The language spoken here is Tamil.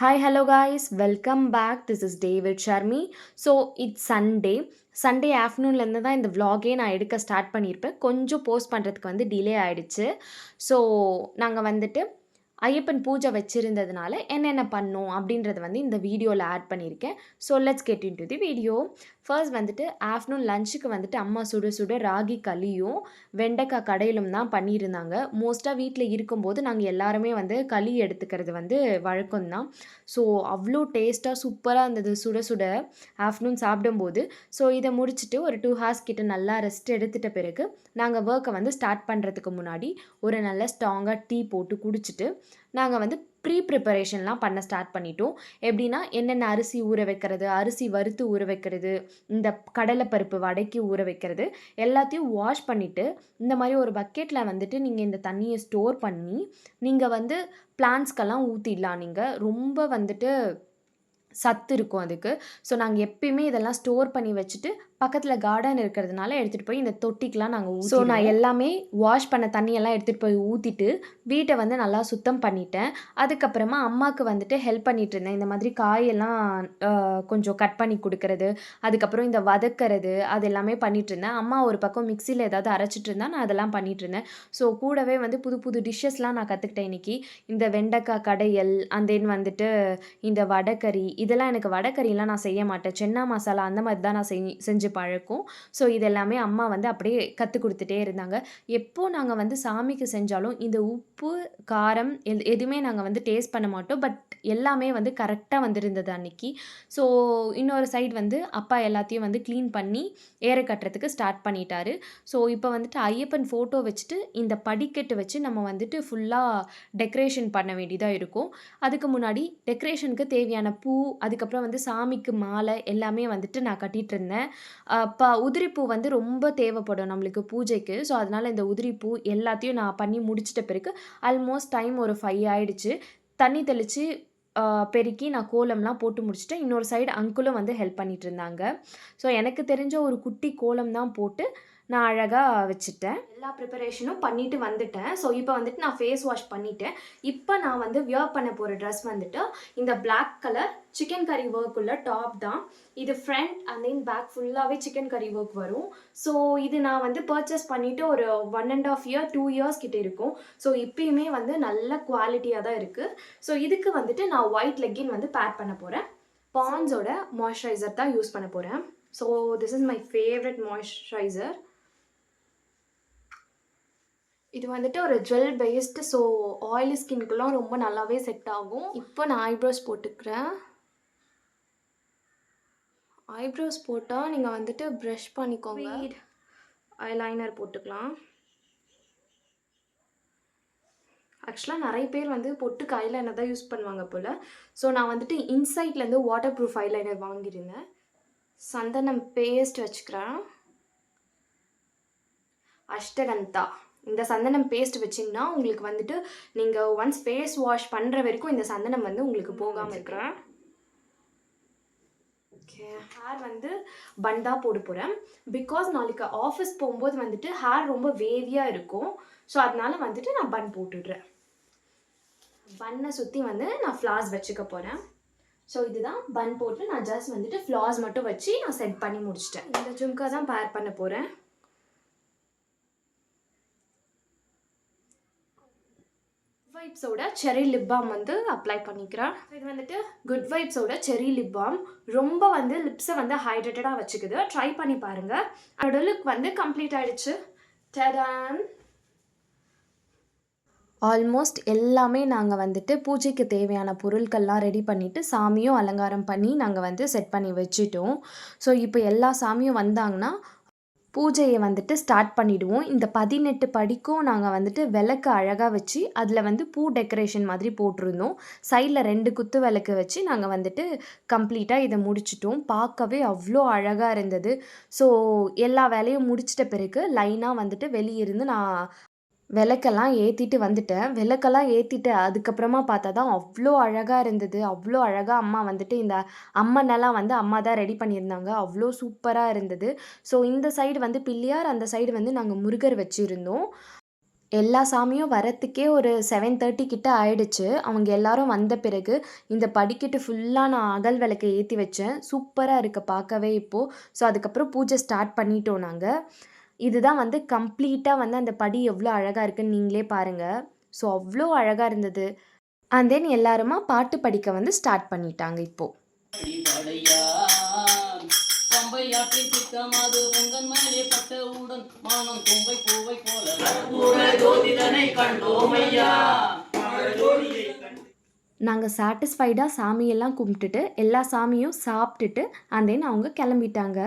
Hi, hello guys, welcome back. This is David Sharmi. So, it's Sunday. Sunday ஆஃப்டர்நூன்லேருந்து தான் இந்த vlog-ஏ நான் எடுக்க ஸ்டார்ட் பண்ணியிருப்பேன். கொஞ்சம் போஸ்ட் பண்ணுறதுக்கு வந்து டிலே ஆயிடுச்சு. ஸோ, நாங்க வந்துட்டு ஐயப்பன் பூஜை வச்சிருந்ததுனால என்னென்ன பண்ணோம் அப்படின்றத வந்து இந்த வீடியோவில் ஆட் பண்ணியிருக்கேன். So let's get in to the video. First வந்துட்டு ஆஃப்டர்நூன் லஞ்சுக்கு வந்துட்டு அம்மா சுட சுட ராகி களியும் வெண்டைக்காய் கடையிலும் தான் பண்ணியிருந்தாங்க. மோஸ்ட்டாக வீட்டில் இருக்கும்போது நாங்கள் எல்லாருமே வந்து களி எடுத்துக்கிறது வந்து வழக்கம்தான். ஸோ அவ்வளோ டேஸ்ட்டாக சூப்பராக இருந்தது சுட சுட ஆஃப்டர்நூன் சாப்பிடும்போது. ஸோ இதை முடிச்சுட்டு ஒரு 2 ஹார்ஸ் கிட்ட நல்லா ரெஸ்ட் எடுத்துட்ட பிறகு நாங்கள் ஒர்க்கை வந்து ஸ்டார்ட் பண்ணுறதுக்கு முன்னாடி ஒரு நல்ல ஸ்ட்ராங்காக டீ போட்டு குடிச்சிட்டு நாங்கள் வந்து ப்ரிப்பரேஷன்லாம் பண்ண ஸ்டார்ட் பண்ணிட்டோம். எப்படின்னா என்னென்ன அரிசி ஊற வைக்கிறது, அரிசி வறுத்து ஊற வைக்கிறது, இந்த கடலைப்பருப்பு வடைக்கு ஊற வைக்கிறது எல்லாத்தையும் வாஷ் பண்ணிவிட்டு இந்த மாதிரி ஒரு பக்கெட்டில் வந்துட்டு நீங்கள் இந்த தண்ணியை ஸ்டோர் பண்ணி நீங்கள் வந்து பிளான்ட்ஸ்க்கெல்லாம் ஊற்றிடலாம். நீங்கள் ரொம்ப வந்துட்டு சத்து இருக்கும் அதுக்கு. ஸோ நாங்கள் எப்பயுமே இதெல்லாம் ஸ்டோர் பண்ணி வச்சுட்டு பக்கத்தில் கார்டன் இருக்கிறதுனால எடுத்துகிட்டு போய் இந்த தொட்டிக்கெலாம் நாங்கள் ஸோ நான் எல்லாமே வாஷ் பண்ண தண்ணியெல்லாம் எடுத்துகிட்டு போய் ஊற்றிட்டு வீட்டை வந்து நல்லா சுத்தம் பண்ணிட்டேன். அதுக்கப்புறமா அம்மாவுக்கு வந்துட்டு ஹெல்ப் பண்ணிகிட்டு இருந்தேன். இந்த மாதிரி காயெல்லாம் கொஞ்சம் கட் பண்ணி கொடுக்கறது, அதுக்கப்புறம் இந்த வதக்கிறது அது எல்லாமே பண்ணிகிட்டு இருந்தேன். அம்மா ஒரு பக்கம் மிக்சியில் ஏதாவது அரைச்சிட்டு இருந்தால் நான் அதெல்லாம் பண்ணிகிட்டு இருந்தேன். ஸோ கூடவே வந்து புது புது டிஷ்ஷஸ்லாம் நான் கற்றுக்கிட்டேன் இன்றைக்கி. இந்த வெண்டைக்காய் கடையல் அண்ட் தென் வந்துட்டு இந்த வடைக்கறி, இதெல்லாம் எனக்கு வடைக்கறிலாம் நான் செய்ய மாட்டேன். சென்னா மசாலா அந்த மாதிரி தான் நான் செஞ்சு பழக்கம். ஸோ இது எல்லாமே அம்மா வந்து அப்படியே கற்றுக் கொடுத்துட்டே இருந்தாங்க. எப்போ நாங்கள் வந்து சாமிக்கு செஞ்சாலும் இந்த உப்பு, காரம் எதுவுமே நாங்கள் வந்து டேஸ்ட் பண்ண மாட்டோம். பட் எல்லாமே வந்து கரெக்டாக வந்துருந்தது அன்னைக்கு. ஸோ இன்னொரு சைடு வந்து அப்பா எல்லாத்தையும் வந்து க்ளீன் பண்ணி ஏற கட்டுறதுக்கு ஸ்டார்ட் பண்ணிட்டாரு. ஸோ இப்போ வந்துட்டு ஐயப்பன் ஃபோட்டோ வச்சுட்டு இந்த படிக்கட்டு வச்சு நம்ம வந்துட்டு ஃபுல்லாக டெக்கரேஷன் பண்ண வேண்டியதாக இருக்கும். அதுக்கு முன்னாடி டெக்கரேஷனுக்கு தேவையான பூ, அதுக்கப்புறம் வந்து சாமிக்கு மாலை எல்லாமே வந்துட்டு நான் கட்டிகிட்டு இருந்தேன். உதிரிப்பூ வந்து ரொம்ப தேவைப்படும் நம்மளுக்கு பூஜைக்கு. ஸோ அதனால் இந்த உதிரிப்பூ எல்லாத்தையும் நான் பண்ணி முடிச்சிட்ட பிறகு ஆல்மோஸ்ட் டைம் ஒரு 5 ஆயிடுச்சு. தண்ணி தெளித்து பெருக்கி நான் கோலம்லாம் போட்டு முடிச்சுட்டேன். இன்னொரு சைடு அங்கிளும் வந்து ஹெல்ப் பண்ணிகிட்டு இருந்தாங்க. ஸோ எனக்கு தெரிஞ்ச ஒரு குட்டி கோலம் தான் போட்டு நான் அழகாக வச்சுட்டேன். எல்லா ப்ரிப்பரேஷனும் பண்ணிவிட்டு வந்துட்டேன். ஸோ இப்போ வந்துட்டு நான் ஃபேஸ் வாஷ் பண்ணிவிட்டேன். இப்போ நான் வந்து வியர் பண்ண போகிற ட்ரெஸ் வந்துட்டு இந்த பிளாக் கலர் சிக்கன் கறி ஒர்க் உள்ள டாப் தான். இது ஃப்ரண்ட் அண்ட் தென் பேக் ஃபுல்லாகவே சிக்கன் கறி ஒர்க் வரும். ஸோ இது நான் வந்து பர்ச்சேஸ் பண்ணிவிட்டு ஒரு 1.5 இயர் 2 இயர்ஸ் கிட்டே இருக்கும். ஸோ இப்பயுமே வந்து நல்ல குவாலிட்டியாக தான் இருக்குது. ஸோ இதுக்கு வந்துட்டு நான் ஒயிட் லெக்கின் வந்து பேட் பண்ண போகிறேன். பாண்ட்ஸோட மாய்ஸ்சரைசர் தான் யூஸ் பண்ண போகிறேன். So this is my favourite moisturiser. இது வந்துட்டு ஒரு ஜெல் பேஸ்டு. ஸோ ஆயிலி ஸ்கின்க்குலாம் ரொம்ப நல்லாவே செட் ஆகும். இப்போ நான் ஐப்ரோஸ் போட்டுக்கிறேன். ஐப்ரோஸ் போட்டால் நீங்கள் வந்துட்டு ப்ரஷ் பண்ணிக்கோங்க. ஐலைனர் போட்டுக்கலாம். ஆக்சுவலாக நிறைய பேர் வந்து பொட்டுக்கு ஐலைனர் தான் யூஸ் பண்ணுவாங்க போல். ஸோ நான் வந்துட்டு இன்சைட்லேருந்து வாட்டர் ப்ரூஃப் ஐலைனர் வாங்கியிருந்தேன். சந்தனம் பேஸ்ட் வச்சுக்கிறேன். அஷ்டகந்தா இந்த சந்தனம் பேஸ்ட் வச்சிங்கன்னா உங்களுக்கு வந்துட்டு நீங்கள் ஒன்ஸ் ஃபேஸ் வாஷ் பண்ணுற வரைக்கும் இந்த சந்தனம் வந்து உங்களுக்கு போகாமல் இருக்கிறேன். ஓகே, ஹேர் வந்து பண்டா போட போகிறேன். பிகாஸ் நாளைக்கு ஆஃபீஸ் போகும்போது வந்துட்டு ஹேர் ரொம்ப வேவியாக இருக்கும். ஸோ அதனால வந்துட்டு நான் பன் போட்டுடுறேன். பன்னை சுற்றி வந்து நான் ஃப்ளாஸ் வச்சுக்க போகிறேன். ஸோ இதுதான் பன் போட்டு நான் ஜஸ்ட் வந்துட்டு ஃப்ளாஸ் மட்டும் வச்சு நான் செட் பண்ணி முடிச்சிட்டேன். இந்த ஜும்கா தான் பேர் பண்ண போகிறேன். வைப்ஸோட செரி லிப் பாம் வந்து அப்ளை பண்ணிக்கிறேன். இது வந்துட்டு குட் வைப்ஸோட செரி லிப் பாம் ரொம்ப வந்து லிப்ஸை வந்து ஹைட்ரேட்டடாக வச்சுக்குது. ட்ரை பண்ணி பாருங்கள். அதோட லுக் வந்து கம்ப்ளீட் ஆகிடுச்சு. டடான்! ஆல்மோஸ்ட் எல்லாமே நாங்கள் வந்துட்டு பூஜைக்கு தேவையான பொருட்கள்லாம் ரெடி பண்ணிவிட்டு சாமியும் அலங்காரம் பண்ணி நாங்கள் வந்து செட் பண்ணி வச்சுட்டோம். ஸோ இப்போ எல்லா சாமியும் வந்தாங்கன்னா பூஜையை வந்துட்டு ஸ்டார்ட் பண்ணிவிடுவோம். இந்த 18 படிக்கும் நாங்கள் வந்துட்டு விளக்கு அழகாக வச்சு அதில் வந்து பூ டெக்கரேஷன் மாதிரி போட்டிருந்தோம். சைடில் 2 குத்து விளக்கு வச்சு நாங்கள் வந்துட்டு கம்ப்ளீட்டாக இதை முடிச்சிட்டோம். பார்க்கவே அவ்வளோ அழகாக இருந்தது. ஸோ எல்லா வேலையும் முடிச்சிட்ட பிறகு லைனாக வந்துட்டு வெளியே இருந்து நான் விளக்கெல்லாம் ஏற்றிட்டு வந்துட்டேன். விளக்கெல்லாம் ஏற்றிட்டு அதுக்கப்புறமா பார்த்தா தான் அவ்வளோ அழகாக இருந்தது. அவ்வளோ அழகாக அம்மா வந்துட்டு இந்த அம்மனெல்லாம் வந்து அம்மா தான் ரெடி பண்ணியிருந்தாங்க. அவ்வளோ சூப்பராக இருந்தது. ஸோ இந்த சைடு வந்து பிள்ளையார், அந்த சைடு வந்து நாங்கள் முருகர் வச்சுருந்தோம். எல்லா சாமியும் வரத்துக்கே ஒரு 7:30 கிட்ட ஆயிடுச்சு. அவங்க எல்லாரும் வந்த பிறகு, இந்த படிக்கட்டு ஃபுல்லா நான் அகல் விளக்க ஏத்தி வச்சேன். சூப்பரா இருக்கு பார்க்கவே இப்போ. ஸோ, அதுக்கப்புறம் பூஜை ஸ்டார்ட் பண்ணிட்டோம் நாங்க. இதுதான் வந்து கம்ப்ளீட்டா வந்து அந்த படி எவ்ளோ அழகா இருக்குன்னு நீங்களே பாருங்க. ஸோ, அவ்ளோ அழகா இருந்தது. அண்ட் தென் எல்லாருமா பாட்டு படிக்க வந்து ஸ்டார்ட் பண்ணிட்டாங்க இப்போ. அடிபடையா பம்பையாற்றின் திட்டமாது உங்கள் மேலே பட்டவுடன் மானம் தும்பை பூவை போல ஜோதிடனை கண்டோமையா. நாங்க சாட்டிஸ்ஃபைடா சாமியெல்லாம் கும்பிட்டுட்டு, எல்லா சாமியும் சாப்பிட்டுட்டு, அண்ட் தென் அவங்க கிளம்பிட்டாங்க.